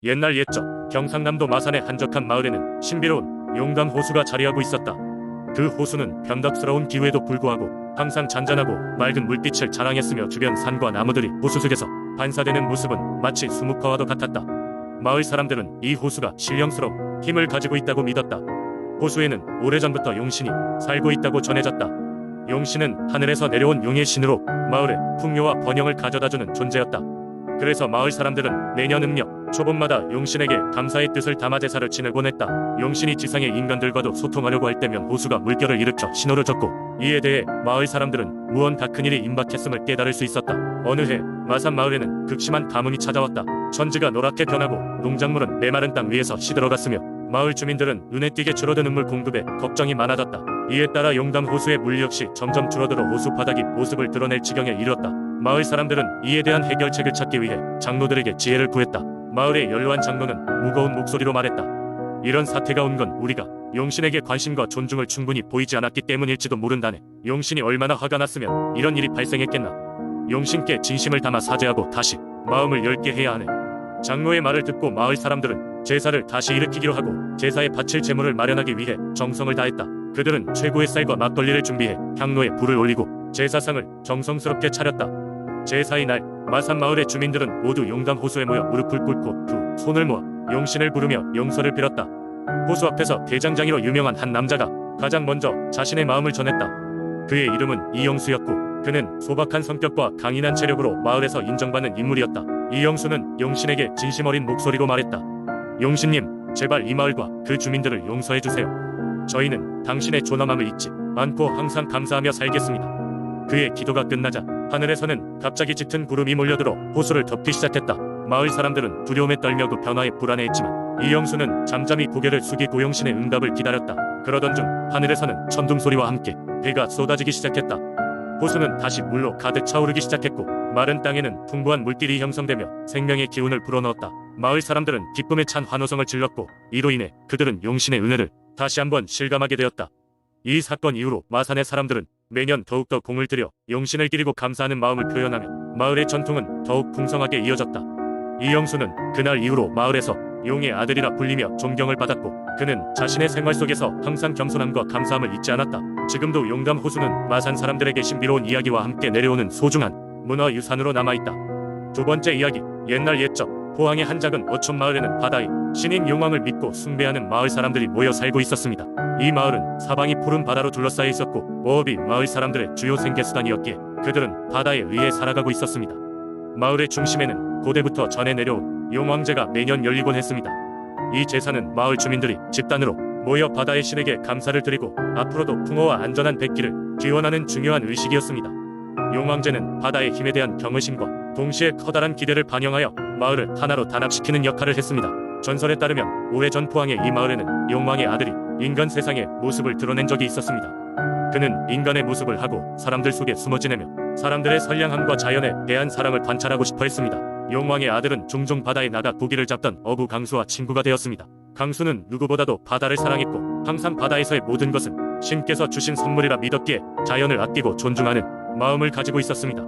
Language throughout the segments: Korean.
옛날 옛적 경상남도 마산의 한적한 마을에는 신비로운 용담 호수가 자리하고 있었다. 그 호수는 변덕스러운 기후에도 불구하고 항상 잔잔하고 맑은 물빛을 자랑했으며 주변 산과 나무들이 호수 속에서 반사되는 모습은 마치 수묵화와도 같았다. 마을 사람들은 이 호수가 신령스러운 힘을 가지고 있다고 믿었다. 호수에는 오래전부터 용신이 살고 있다고 전해졌다. 용신은 하늘에서 내려온 용의 신으로 마을에 풍요와 번영을 가져다주는 존재였다. 그래서 마을 사람들은 매년 음력 초봄마다 용신에게 감사의 뜻을 담아 제사를 지내곤 했다. 용신이 지상의 인간들과도 소통하려고 할 때면 호수가 물결을 일으켜 신호를 줬고, 이에 대해 마을 사람들은 무언가 큰일이 임박했음을 깨달을 수 있었다. 어느 해 마산 마을에는 극심한 가뭄이 찾아왔다. 천지가 노랗게 변하고 농작물은 메마른 땅 위에서 시들어갔으며 마을 주민들은 눈에 띄게 줄어든 음물 공급에 걱정이 많아졌다. 이에 따라 용담 호수의 물 역시 점점 줄어들어 호수 바닥이 모습을 드러낼 지경에 이르렀다. 마을 사람들은 이에 대한 해결책을 찾기 위해 장로들에게 지혜를 구했다. 마을의 연로한 장로는 무거운 목소리로 말했다. 이런 사태가 온 건 우리가 용신에게 관심과 존중을 충분히 보이지 않았기 때문일지도 모른다네. 용신이 얼마나 화가 났으면 이런 일이 발생했겠나. 용신께 진심을 담아 사죄하고 다시 마음을 열게 해야 하네. 장로의 말을 듣고 마을 사람들은 제사를 다시 일으키기로 하고 제사에 바칠 제물을 마련하기 위해 정성을 다했다. 그들은 최고의 쌀과 막걸리를 준비해 향로에 불을 올리고 제사상을 정성스럽게 차렸다. 제사의 날 마산 마을의 주민들은 모두 용담 호수에 모여 무릎을 꿇고 두 손을 모아 용신을 부르며 용서를 빌었다. 호수 앞에서 대장장이로 유명한 한 남자가 가장 먼저 자신의 마음을 전했다. 그의 이름은 이영수였고 그는 소박한 성격과 강인한 체력으로 마을에서 인정받는 인물이었다. 이영수는 용신에게 진심 어린 목소리로 말했다. 용신님, 제발 이 마을과 그 주민들을 용서해주세요. 저희는 당신의 존엄함을 잊지 않고 항상 감사하며 살겠습니다. 그의 기도가 끝나자 하늘에서는 갑자기 짙은 구름이 몰려들어 호수를 덮기 시작했다. 마을 사람들은 두려움에 떨며 그 변화에 불안해했지만 이영수는 잠잠히 고개를 숙이고 용신의 응답을 기다렸다. 그러던 중 하늘에서는 천둥 소리와 함께 비가 쏟아지기 시작했다. 호수는 다시 물로 가득 차오르기 시작했고 마른 땅에는 풍부한 물길이 형성되며 생명의 기운을 불어넣었다. 마을 사람들은 기쁨에 찬 환호성을 질렀고 이로 인해 그들은 용신의 은혜를 다시 한번 실감하게 되었다. 이 사건 이후로 마산의 사람들은 매년 더욱더 공을 들여 용신을 기리고 감사하는 마음을 표현하며 마을의 전통은 더욱 풍성하게 이어졌다. 이영수는 그날 이후로 마을에서 용의 아들이라 불리며 존경을 받았고 그는 자신의 생활 속에서 항상 겸손함과 감사함을 잊지 않았다. 지금도 용담 호수는 마산 사람들에게 신비로운 이야기와 함께 내려오는 소중한 문화유산으로 남아있다. 두 번째 이야기, 옛날 옛적 포항의 한 작은 어촌 마을에는 바다의 신인 용왕을 믿고 숭배하는 마을 사람들이 모여 살고 있었습니다. 이 마을은 사방이 푸른 바다로 둘러싸여 있었고 어업이 마을 사람들의 주요 생계수단이었기에 그들은 바다에 의해 살아가고 있었습니다. 마을의 중심에는 고대부터 전해 내려온 용왕제가 매년 열리곤 했습니다. 이 제사는 마을 주민들이 집단으로 모여 바다의 신에게 감사를 드리고 앞으로도 풍어와 안전한 뱉기를 기원하는 중요한 의식이었습니다. 용왕제는 바다의 힘에 대한 경외심과 동시에 커다란 기대를 반영하여 마을을 하나로 단합시키는 역할을 했습니다. 전설에 따르면 오래전 포항의 이 마을에는 용왕의 아들이 인간 세상의 모습을 드러낸 적이 있었습니다. 그는 인간의 모습을 하고 사람들 속에 숨어 지내며 사람들의 선량함과 자연에 대한 사랑을 관찰하고 싶어 했습니다. 용왕의 아들은 종종 바다에 나가 고기를 잡던 어부 강수와 친구가 되었습니다. 강수는 누구보다도 바다를 사랑했고 항상 바다에서의 모든 것은 신께서 주신 선물이라 믿었기에 자연을 아끼고 존중하는 마음을 가지고 있었습니다.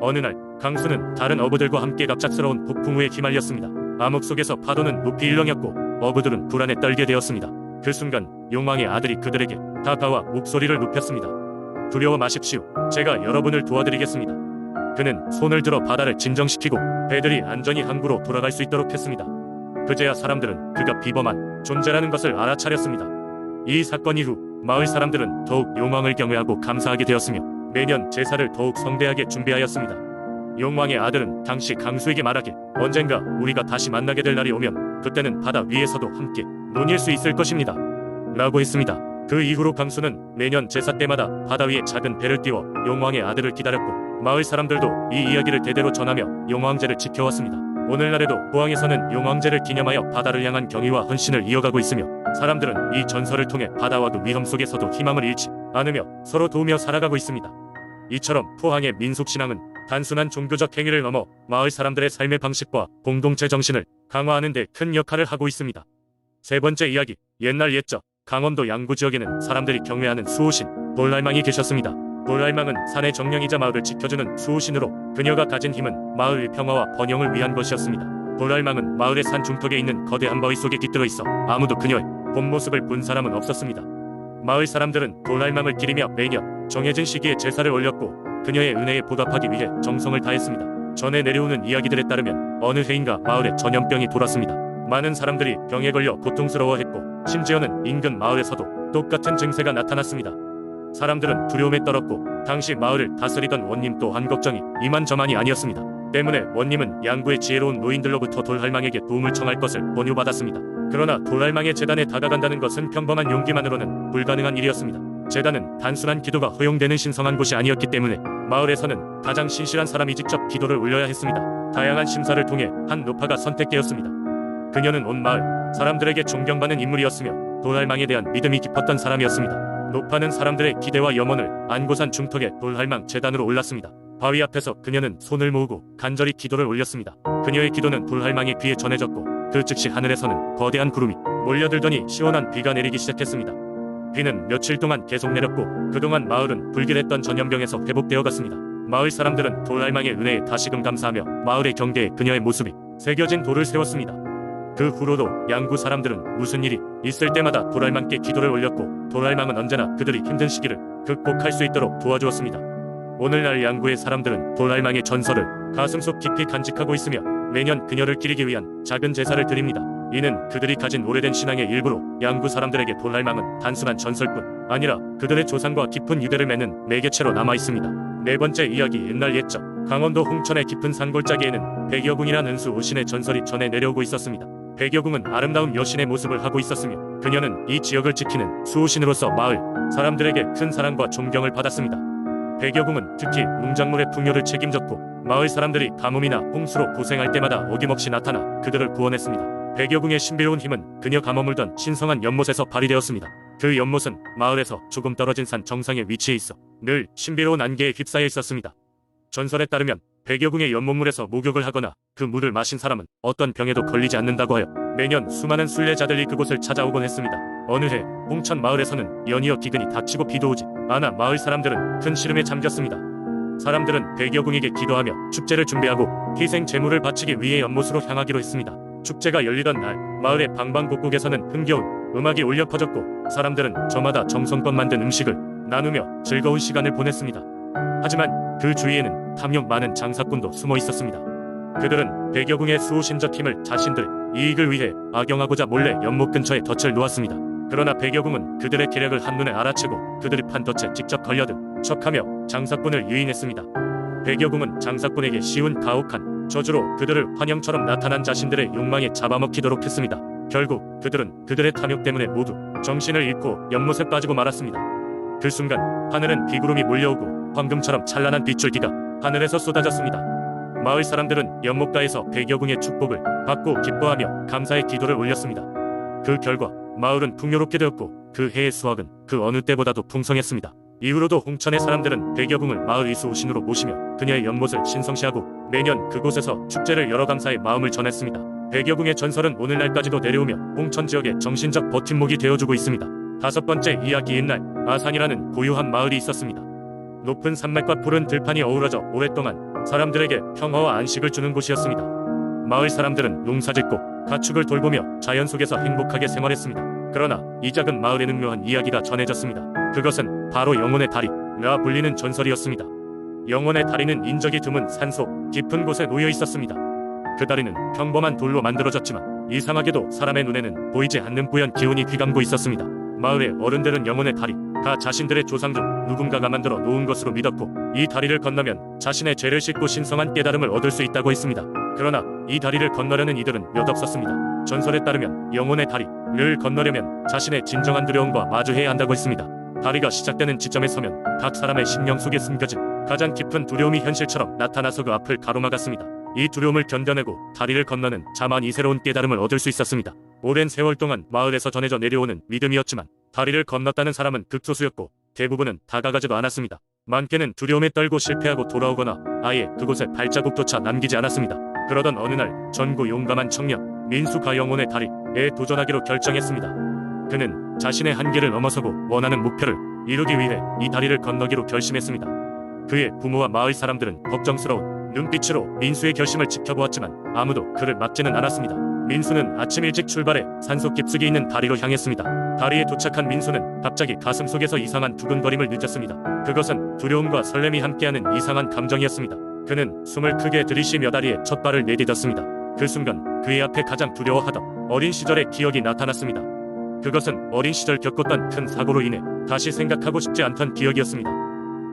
어느 날 강수는 다른 어부들과 함께 갑작스러운 폭풍우에 휘말렸습니다. 암흑 속에서 파도는 높이 일렁였고 어부들은 불안에 떨게 되었습니다. 그 순간 용왕의 아들이 그들에게 다가와 목소리를 높였습니다. 두려워 마십시오. 제가 여러분을 도와드리겠습니다. 그는 손을 들어 바다를 진정시키고 배들이 안전히 항구로 돌아갈 수 있도록 했습니다. 그제야 사람들은 그가 비범한 존재라는 것을 알아차렸습니다. 이 사건 이후 마을 사람들은 더욱 용왕을 경외하고 감사하게 되었으며 매년 제사를 더욱 성대하게 준비하였습니다. 용왕의 아들은 당시 강수에게 말하길, 언젠가 우리가 다시 만나게 될 날이 오면 그때는 바다 위에서도 함께 논일 수 있을 것입니다. 라고 했습니다. 그 이후로 강수는 매년 제사 때마다 바다 위에 작은 배를 띄워 용왕의 아들을 기다렸고 마을 사람들도 이 이야기를 대대로 전하며 용왕제를 지켜왔습니다. 오늘날에도 포항에서는 용왕제를 기념하여 바다를 향한 경의와 헌신을 이어가고 있으며 사람들은 이 전설을 통해 바다와 그 위험 속에서도 희망을 잃지 않으며 서로 도우며 살아가고 있습니다. 이처럼 포항의 민속신앙은 단순한 종교적 행위를 넘어 마을 사람들의 삶의 방식과 공동체 정신을 강화하는 데 큰 역할을 하고 있습니다. 세 번째 이야기, 옛날 옛적 강원도 양구 지역에는 사람들이 경외하는 수호신 돌날망이 계셨습니다. 돌날망은 산의 정령이자 마을을 지켜주는 수호신으로 그녀가 가진 힘은 마을의 평화와 번영을 위한 것이었습니다. 도랄망은 마을의 산 중턱에 있는 거대한 바위 속에 깃들어 있어 아무도 그녀의 본 모습을 본 사람은 없었습니다. 마을 사람들은 도랄망을 기리며 매년 정해진 시기에 제사를 올렸고 그녀의 은혜에 보답하기 위해 정성을 다했습니다. 전해 내려오는 이야기들에 따르면 어느 해인가 마을에 전염병이 돌았습니다. 많은 사람들이 병에 걸려 고통스러워했고 심지어는 인근 마을에서도 똑같은 증세가 나타났습니다. 사람들은 두려움에 떨었고 당시 마을을 다스리던 원님 또한 걱정이 이만저만이 아니었습니다. 때문에 원님은 양구의 지혜로운 노인들로부터 돌할망에게 도움을 청할 것을 권유받았습니다. 그러나 돌할망의 재단에 다가간다는 것은 평범한 용기만으로는 불가능한 일이었습니다. 재단은 단순한 기도가 허용되는 신성한 곳이 아니었기 때문에 마을에서는 가장 신실한 사람이 직접 기도를 올려야 했습니다. 다양한 심사를 통해 한 노파가 선택되었습니다. 그녀는 온 마을 사람들에게 존경받는 인물이었으며 돌할망에 대한 믿음이 깊었던 사람이었습니다. 노파는 사람들의 기대와 염원을 안고산 중턱의 돌할망 재단으로 올랐습니다. 바위 앞에서 그녀는 손을 모으고 간절히 기도를 올렸습니다. 그녀의 기도는 돌할망의 귀에 전해졌고 그 즉시 하늘에서는 거대한 구름이 몰려들더니 시원한 비가 내리기 시작했습니다. 비는 며칠 동안 계속 내렸고 그동안 마을은 불길했던 전염병에서 회복되어 갔습니다. 마을 사람들은 돌할망의 은혜에 다시금 감사하며 마을의 경계에 그녀의 모습이 새겨진 돌을 세웠습니다. 그 후로도 양구 사람들은 무슨 일이 있을 때마다 돌할망께 기도를 올렸고 돌할망은 언제나 그들이 힘든 시기를 극복할 수 있도록 도와주었습니다. 오늘날 양구의 사람들은 돌할망의 전설을 가슴속 깊이 간직하고 있으며 매년 그녀를 기리기 위한 작은 제사를 드립니다. 이는 그들이 가진 오래된 신앙의 일부로 양구 사람들에게 돌할망은 단순한 전설뿐 아니라 그들의 조상과 깊은 유대를 맺는 매개체로 남아있습니다. 네 번째 이야기. 옛날 옛적 강원도 홍천의 깊은 산골짜기에는 백여궁이란 은수 오신의 전설이 전해 내려오고 있었습니다. 백여궁은 아름다운 여신의 모습을 하고 있었으며 그녀는 이 지역을 지키는 수호신으로서 마을 사람들에게 큰 사랑과 존경을 받았습니다. 백여궁은 특히 농작물의 풍요를 책임졌고 마을 사람들이 가뭄이나 홍수로 고생할 때마다 어김없이 나타나 그들을 구원했습니다. 백여궁의 신비로운 힘은 그녀가 감아물던 신성한 연못에서 발휘되었습니다. 그 연못은 마을에서 조금 떨어진 산 정상에 위치해 있어 늘 신비로운 안개에 휩싸여 있었습니다. 전설에 따르면 백여궁의 연못물에서 목욕을 하거나 그 물을 마신 사람은 어떤 병에도 걸리지 않는다고 하여 매년 수많은 순례자들이 그곳을 찾아오곤 했습니다. 어느 해 홍천 마을에서는 연이어 기근이 닥치고 비도 오지 않아 마을 사람들은 큰 시름에 잠겼습니다. 사람들은 백여궁에게 기도하며 축제를 준비하고 희생 제물을 바치기 위해 연못으로 향하기로 했습니다. 축제가 열리던 날 마을의 방방곡곡에서는 흥겨운 음악이 울려 퍼졌고 사람들은 저마다 정성껏 만든 음식을 나누며 즐거운 시간을 보냈습니다. 하지만 그 주위에는 탐욕 많은 장사꾼도 숨어 있었습니다. 그들은 백여궁의 수호신적 힘을 자신들의 이익을 위해 악용하고자 몰래 연못 근처에 덫을 놓았습니다. 그러나 백여궁은 그들의 계략을 한눈에 알아채고 그들이 판 덫에 직접 걸려든 척하며 장사꾼을 유인했습니다. 백여궁은 장사꾼에게 쉬운 가혹한 저주로 그들을 환영처럼 나타난 자신들의 욕망에 잡아먹히도록 했습니다. 결국 그들은 그들의 탐욕 때문에 모두 정신을 잃고 연못에 빠지고 말았습니다. 그 순간 하늘은 비구름이 몰려오고 황금처럼 찬란한 빗줄기가 하늘에서 쏟아졌습니다. 마을 사람들은 연못가에서 백여궁의 축복을 받고 기뻐하며 감사의 기도를 올렸습니다. 그 결과 마을은 풍요롭게 되었고 그 해의 수확은 그 어느 때보다도 풍성했습니다. 이후로도 홍천의 사람들은 백여궁을 마을 이수호신으로 모시며 그녀의 연못을 신성시하고 매년 그곳에서 축제를 열어 감사의 마음을 전했습니다. 백여궁의 전설은 오늘날까지도 내려오며 홍천 지역의 정신적 버팀목이 되어주고 있습니다. 다섯 번째 이야기. 옛날 아산이라는 고유한 마을이 있었습니다. 높은 산맥과 푸른 들판이 어우러져 오랫동안 사람들에게 평화와 안식을 주는 곳이었습니다. 마을 사람들은 농사짓고 가축을 돌보며 자연 속에서 행복하게 생활했습니다. 그러나 이 작은 마을에는 묘한 이야기가 전해졌습니다. 그것은 바로 영혼의 다리라 불리는 전설이었습니다. 영혼의 다리는 인적이 드문 산속 깊은 곳에 놓여 있었습니다. 그 다리는 평범한 돌로 만들어졌지만 이상하게도 사람의 눈에는 보이지 않는 뿌연 기운이 휘감고 있었습니다. 마을의 어른들은 영혼의 다리가 자신들의 조상 중 누군가가 만들어 놓은 것으로 믿었고 이 다리를 건너면 자신의 죄를 씻고 신성한 깨달음을 얻을 수 있다고 했습니다. 그러나 이 다리를 건너려는 이들은 몇 없었습니다. 전설에 따르면 영혼의 다리를 건너려면 자신의 진정한 두려움과 마주해야 한다고 했습니다. 다리가 시작되는 지점에 서면 각 사람의 심령 속에 숨겨진 가장 깊은 두려움이 현실처럼 나타나서 그 앞을 가로막았습니다. 이 두려움을 견뎌내고 다리를 건너는 자만이 새로운 깨달음을 얻을 수 있었습니다. 오랜 세월 동안 마을에서 전해져 내려오는 믿음이었지만 다리를 건넜다는 사람은 극소수였고 대부분은 다가가지도 않았습니다. 많게는 두려움에 떨고 실패하고 돌아오거나 아예 그곳에 발자국조차 남기지 않았습니다. 그러던 어느 날 전구 용감한 청년 민수가 영혼의 다리에 도전하기로 결정했습니다. 그는 자신의 한계를 넘어서고 원하는 목표를 이루기 위해 이 다리를 건너기로 결심했습니다. 그의 부모와 마을 사람들은 걱정스러운 눈빛으로 민수의 결심을 지켜보았지만 아무도 그를 막지는 않았습니다. 민수는 아침 일찍 출발해 산속 깊숙이 있는 다리로 향했습니다. 다리에 도착한 민수는 갑자기 가슴속에서 이상한 두근거림을 느꼈습니다. 그것은 두려움과 설렘이 함께하는 이상한 감정이었습니다. 그는 숨을 크게 들이쉬며 다리에 첫 발을 내딛었습니다. 그 순간 그의 앞에 가장 두려워하던 어린 시절의 기억이 나타났습니다. 그것은 어린 시절 겪었던 큰 사고로 인해 다시 생각하고 싶지 않던 기억이었습니다.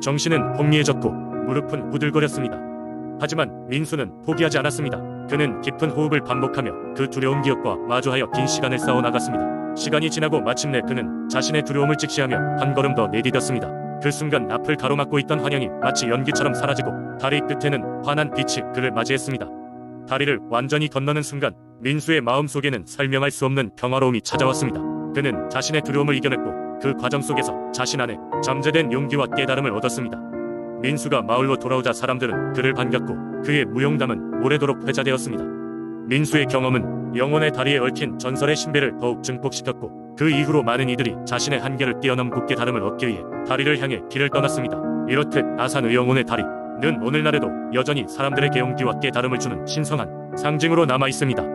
정신은 혼미해졌고 무릎은 부들거렸습니다. 하지만 민수는 포기하지 않았습니다. 그는 깊은 호흡을 반복하며 그 두려운 기억과 마주하여 긴 시간을 싸워나갔습니다. 시간이 지나고 마침내 그는 자신의 두려움을 직시하며 한 걸음 더 내딛었습니다. 그 순간 앞을 가로막고 있던 환영이 마치 연기처럼 사라지고 다리 끝에는 환한 빛이 그를 맞이했습니다. 다리를 완전히 건너는 순간 민수의 마음속에는 설명할 수 없는 평화로움이 찾아왔습니다. 그는 자신의 두려움을 이겨냈고 그 과정 속에서 자신 안에 잠재된 용기와 깨달음을 얻었습니다. 민수가 마을로 돌아오자 사람들은 그를 반겼고 그의 무용담은 오래도록 회자되었습니다. 민수의 경험은 영혼의 다리에 얽힌 전설의 신비를 더욱 증폭시켰고 그 이후로 많은 이들이 자신의 한계를 뛰어넘고 깨달음을 얻기 위해 다리를 향해 길을 떠났습니다. 이렇듯 아산의 영혼의 다리는 오늘날에도 여전히 사람들에게 용기와 깨달음을 주는 신성한 상징으로 남아있습니다.